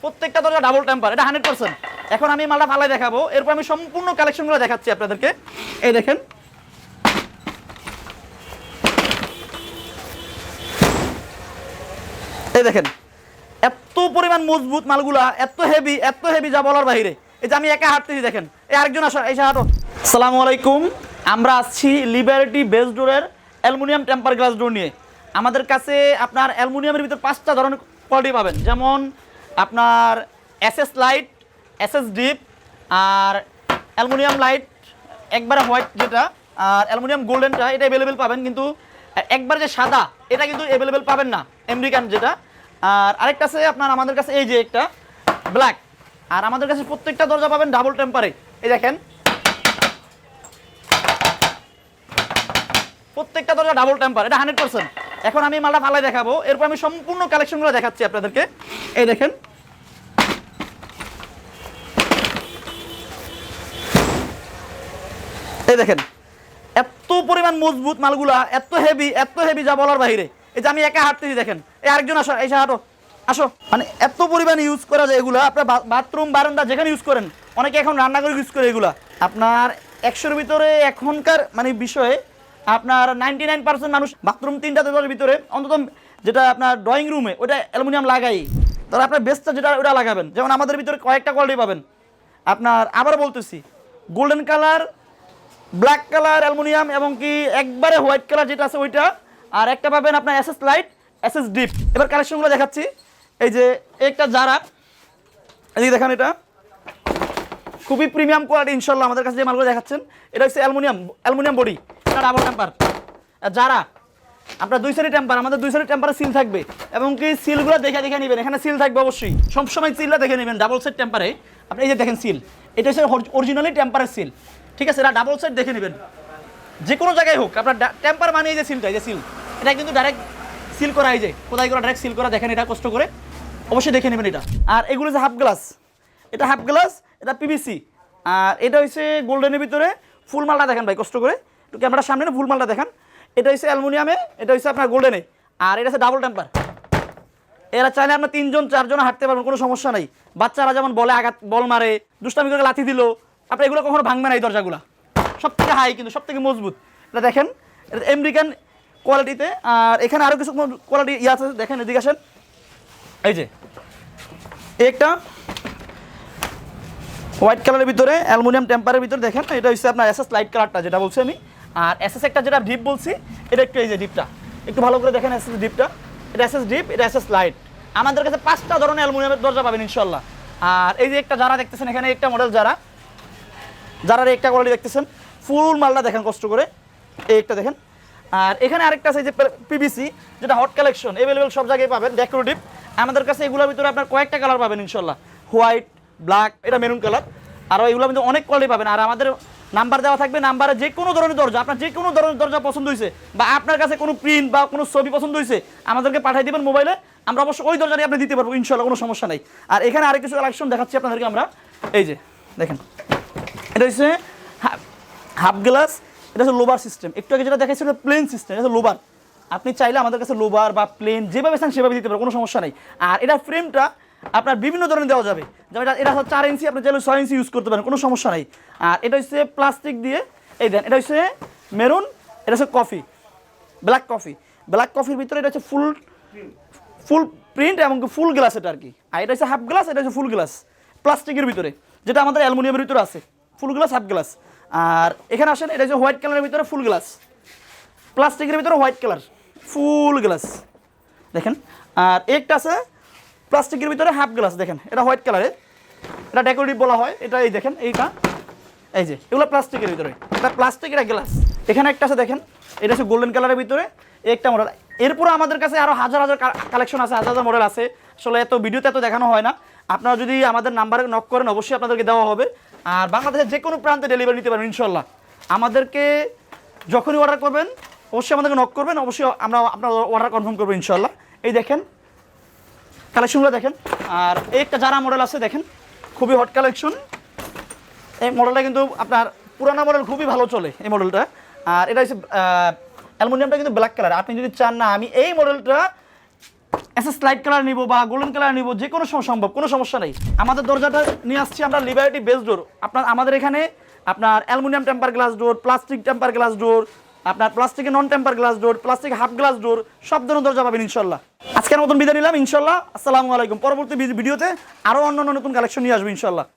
প্রত্যেকটা দরজা double temper, এটা 100%। এখন আমি মালটা ফালাই দেখাবো, এরপর আমি সম্পূর্ণ কালেকশনগুলো দেখাচ্ছি আপনাদেরকে। এই দেখেন, এই দেখেন এত পরিমাণ মজবুত মালগুলা, এত হেভি যা বলার বাইরে। এই যে আমি একা হাঁটতেছি, দেখেন এই আরেকজন আসো, এই হাঁটো। আসসালামু আলাইকুম, আমরা আসছি লিবার্টি বেস ডোরের অ্যালুমিনিয়াম টেম্পার গ্লাস ডোর নিয়ে। আমাদের কাছে আপনার অ্যালুমিনিয়ামের ভিতর 5টা ধরনের কোয়ালিটি পাবেন, যেমন আপনার এসএস লাইট, এসএস ডিপ, আর অ্যালুমিনিয়াম লাইট একবারে হোয়াইট যেটা, আর অ্যালুমিনিয়াম গোল্ডেনটা, এটা অ্যাভেলেবেল পাবেন। কিন্তু একবার যে সাদা, এটা কিন্তু অ্যাভেলেবেল পাবেন না, আমেরিকান যেটা। আর আরেকটা আছে আপনার আমাদের কাছে এই যে একটা ব্ল্যাক। আর আমাদের কাছে প্রত্যেকটা দরজা পাবেন ডাবল টেম্পারে। এই দেখেন প্রত্যেকটা দরজা ডাবল টেম্পার, এটা 100%। এখন আমি মালটা ফালাই দেখাবো, এরপর আমি সম্পূর্ণ কালেকশনগুলো দেখাচ্ছি আপনাদেরকে। এই দেখেন, এই দেখেন এত পরিমাণ মজবুত মালগুলা, এত হেভি যা বলার বাইরে। এই যে আমি একা হাঁটতেছি, দেখেন এই আরেকজন আসো, এই হাঁটো, আসো। মানে এত পরিমাণ ইউজ করা যায় এগুলা, আপনার বাথরুম বারান্দা যেখানে ইউজ করেন, অনেকে এখন রান্না করে ইউজ করে এগুলা। আপনার 100-এর ভিতরে এখনকার মানে বিষয়ে আপনার 99% মানুষ বাথরুম 3টা দরজার ভিতরে অন্তত যেটা আপনার ড্রয়িং রুমে ওটা অ্যালুমিনিয়াম লাগাই। তাহলে আপনার বেস্টটা যেটা ওটা লাগাবেন। যেমন আমাদের ভিতরে কয়েকটা কোয়ালিটি পাবেন আপনার, আবার বলতেছি, golden colour, black colour aluminium, এবং কি একবারে হোয়াইট কালার যেটা আছে ওইটা, আর একটা পাবেন আপনার এসএস লাইট, এসএস ডিপ। এবার কালেকশনগুলো দেখাচ্ছি। এই যে একটা জারা, এই দেখেন এটা খুবই প্রিমিয়াম কোয়ালিটি ইনশাল্লাহ। আমাদের কাছে যে মালগুলো দেখাচ্ছেন এটা হচ্ছে অ্যালুমিনিয়াম বডি, এটা ডাবল টেম্পার। যারা আপনার 2 সাইডের টেম্পার, আমাদের 2 সাইডের টেম্পারে সিল থাকবে, এবং কি সিলগুলো দেখে নেবেন, এখানে সিল থাকবে অবশ্যই, সবসময় সিলটা দেখে নেবেন। ডাবল সাইড টেম্পারে আপনি এই যে দেখেন সিল, এটা হচ্ছে অরিজিনালি টেম্পারের সিল, ঠিক আছে? এটা ডাবল সাইড দেখে নেবেন, যে কোনো জায়গায় হোক আপনার টেম্পার মানে এই যে সিলটা, এই যে সিল, এটা কিন্তু ডাইরেক্ট সিল করা, এই যে কোথায় করে ডাইরেক্ট সিল করা, দেখেন এটা কষ্ট করে অবশ্যই দেখে নেবেন এটা। আর এগুলো যে হাফ গ্লাস, এটা হাফ গ্লাস, এটা পিভিসি। আর এটা হচ্ছে গোল্ডেনের ভিতরে ফুল মালটা দেখেন ভাই, কষ্ট করে একটু ক্যামেরার সামনে ফুল মালটা দেখান। এটা হচ্ছে অ্যালুমিনিয়ামে, এটা হচ্ছে আপনার গোল্ডেনে, আর এটা হচ্ছে ডাবল টেম্পার। এরা চাইলে আপনার 3জন 4জন হাঁটতে পারবেন, কোনো সমস্যা নাই। বাচ্চারা যেমন বলে বল মারে, দুষ্টামি করে লাথি দিল, আপনি এগুলো কখনো ভাঙবে না। এই দরজাগুলো সব থেকে হাই, কিন্তু সব থেকে মজবুত। এটা দেখেন, এটা আমেরিকান কোয়ালিটিতে। আর এখানে আরও কিছু কোয়ালিটি আছে, দেখেন এদিকে আসেন। এই যে একটা হোয়াইট কালারের ভিতরে অ্যালুমিনিয়াম টেম্পারের ভিতরে, দেখেন এটা হচ্ছে আপনার এসএস লাইট কালারটা যেটা বলছি আমি। আর এসএস একটা যেটা ডিপ বলছি, এটা একটু এই যে ডিপটা একটু ভালো করে দেখেন, এসএস ডিপটা, এটা এসএস ডিপ, এটা এসএস লাইট। আমাদের কাছে 5টা ধরনের অ্যালুমিনিয়ামের দরজা পাবেন ইনশাল্লাহ। আর এই যে একটা যারা দেখতেছেন, এখানে একটা মডেল যারার একটা কোয়ালিটি দেখতেছেন, ফুল মালটা দেখেন কষ্ট করে, এই একটা দেখেন। আর এখানে আরেকটা আছে যে পিভিসি, যেটা হট কালেকশন, অ্যাভেলেবেল সব জায়গায় পাবেন, ডেকোরেটিভ। আমাদের কাছে এগুলোর ভিতরে আপনার কয়েকটা কালার পাবেন ইনশাল্লাহ, হোয়াইট, ব্ল্যাক, এটা মেরুন কালার, আর এগুলোর ভিতরে অনেক কোয়ালিটি পাবেন। আর আমাদের নাম্বার দেওয়া থাকবে, নাম্বারে যে কোনো ধরনের দরজা, আপনার যে কোনো ধরনের দরজা পছন্দ হয়েছে, বা আপনার কাছে কোনো প্রিন্ট বা কোনো ছবি পছন্দ হয়েছে, আমাদেরকে পাঠিয়ে দেবেন মোবাইলে, আমরা অবশ্যই ওই দরজাটি আপনি দিতে পারবো ইনশাল্লাহ, কোনো সমস্যা নাই। আর এখানে আরেক কিছু কালেকশন দেখাচ্ছি আপনাদেরকে আমরা। এই যে দেখেন, এটা হচ্ছে হাফ গ্লাস, এটা হচ্ছে লোবার সিস্টেম। একটু আগে যেটা দেখাচ্ছি ওটা প্লেন সিস্টেম, এটা হচ্ছে লোবার। আপনি চাইলে আমাদের কাছে লোবার বা প্লেন যেভাবে চান সেভাবে দিতে পারবেন, কোনো সমস্যা নেই। আর এটার ফ্রেমটা আপনার বিভিন্ন ধরনের দেওয়া যাবে, যেমন এটা হচ্ছে 4 ইঞ্চি, আপনি চাইলে 6 ইঞ্চি ইউজ করতে পারেন, কোনো সমস্যা নেই। আর এটা হচ্ছে প্লাস্টিক দিয়ে, এই দেন এটা হচ্ছে মেরুন, এটা হচ্ছে কফি, ব্ল্যাক কফির ভিতরে এটা হচ্ছে ফুল প্রিন্ট এবং ফুল গ্লাস, এটা আর কি। আর এটা হচ্ছে হাফ গ্লাস, এটা হচ্ছে ফুল গ্লাস প্লাস্টিকের ভিতরে, যেটা আমাদের অ্যালুমিনিয়ামের ভিতরে আছে, ফুল গ্লাস, হাফ গ্লাস। আর এখানে আসেন, এটা হচ্ছে হোয়াইট কালারের ভিতরে ফুল গ্লাস, প্লাস্টিকের ভিতরে হোয়াইট কালার ফুল গ্লাস দেখেন। আর একটা আছে প্লাস্টিকের ভিতরে হাফ গ্লাস, দেখেন এটা হোয়াইট কালারের, এটা ডেকোরেটিভ বলা হয়। এটা এই দেখেন, এইটা এই যে এগুলো প্লাস্টিকের ভিতরে, এটা প্লাস্টিকের গ্লাস। এখানে একটা আছে দেখেন, এটা হচ্ছে গোল্ডেন কালারের ভিতরে একটা মডেল। এরপরে আমাদের কাছে আরও হাজার কালেকশন আছে, হাজার মডেল আছে। আসলে এত ভিডিওতে এত দেখানো হয় না। আপনারা যদি আমাদের নাম্বারে নক করেন, অবশ্যই আপনাদেরকে দেওয়া হবে। আর বাংলাদেশের যে কোনো প্রান্তে ডেলিভারি নিতে পারবেন ইনশাল্লাহ। আমাদেরকে যখনই অর্ডার করবেন অবশ্যই আমাদেরকে নক করবেন, অবশ্যই আমরা আপনার অর্ডার কনফার্ম করবো ইনশাল্লাহ। এই দেখেন কালেকশনগুলো দেখেন। আর এই একটা যারা মডেল আছে দেখেন, খুবই হট কালেকশন। এই মডেলটা কিন্তু আপনার পুরানো মডেল, খুবই ভালো চলে এই মডেলটা। আর এটা হচ্ছে অ্যালুমিনিয়ামটা কিন্তু ব্ল্যাক কালার। আপনি যদি চান না আমি এই মডেলটা এসএস লাইট কালার নিব বা গোল্ডেন কালার নিব, যে কোনো সময় সম্ভব, কোনো সমস্যা নেই। আমাদের দরজাটা নিয়ে আসছি আমরা লিবার্টি বেস ডোর। আমাদের এখানে আপনার অ্যালুমিনিয়াম টেম্পার গ্লাস ডোর, প্লাস্টিক টেম্পার গ্লাস ডোর, আপনার প্লাস্টিকের নন টেম্পার গ্লাস ডোর, প্লাস্টিক হাফ গ্লাস ডোর, সব ধরনের দরজা পাবেন ইনশাল্লাহ। আজকের মতন বিদায় নিলাম ইনশাল্লাহ। আসসালামু আলাইকুম। পরবর্তী ভিডিওতে আরও অন্য নতুন কালেকশন নিয়ে আসবো ইনশাল্লাহ।